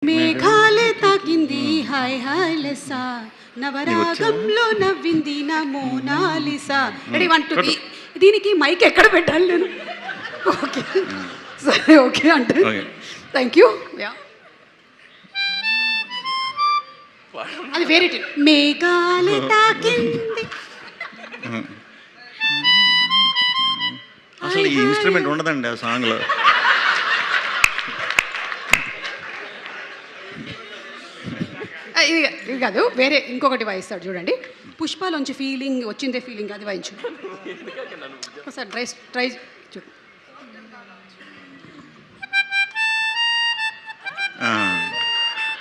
మేఘాలే తాకింది hi hi లెస్సా నవరాగంలో నవ్వింది నా మోనాలిసా. రెడీ 1 2 దీనికి మైక్ ఎక్కడ పెట్టాలి నేను? ఓకే సరే ఓకే అంటే థ్యాంక్ యూ. అది వేరే మేఘాలే తాకింది. అసలు ఈ ఇన్స్ట్రుమెంట్ ఉండదండి ఆ సాంగ్లో. ఇది కాదు, వేరే ఇంకొకటి వాయిస్తాడు చూడండి. పుష్పాలోంచి ఫీలింగ్ వచ్చిందే ఫీలింగ్, అది వాయించు ఒకసారి ట్రై చూడు.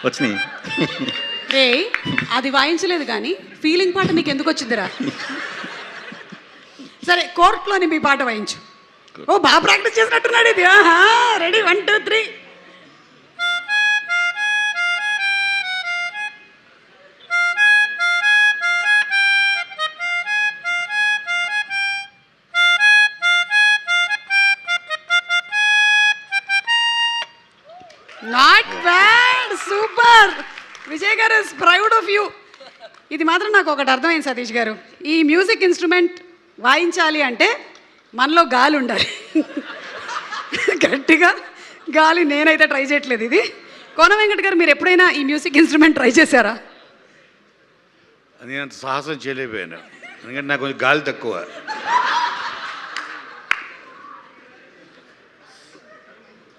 వచ్చినాయి రే అది వాయించలేదు కానీ ఫీలింగ్ పాట నీకు ఎందుకు వచ్చిందిరా? సరే కోర్టులోని మీ పాట వాయించు. ఓ బాగా ప్రాక్టీస్ చేసినట్టున్నాడు ఇది. Ready 1 2 3. Not bad, super. Vijay గారు ఇస్ ప్రౌడ్ ఆఫ్ యూ. ఇది మాత్రం నాకు ఒకటి అర్థమైంది సతీష్ గారు, ఈ మ్యూజిక్ ఇన్స్ట్రుమెంట్ వాయించాలి అంటే మనలో గాలి ఉండాలి. గట్టిగా గాలి నేనైతే ట్రై చేయట్లేదు. ఇది కోన వెంకట్ గారు, మీరు ఎప్పుడైనా ఈ మ్యూజిక్ ఇన్స్ట్రుమెంట్ ట్రై చేశారా? నేను అంత సాహసం చేయలేకపోయాను, ఎందుకంటే నాకు కొంచెం గాలి తక్కువ.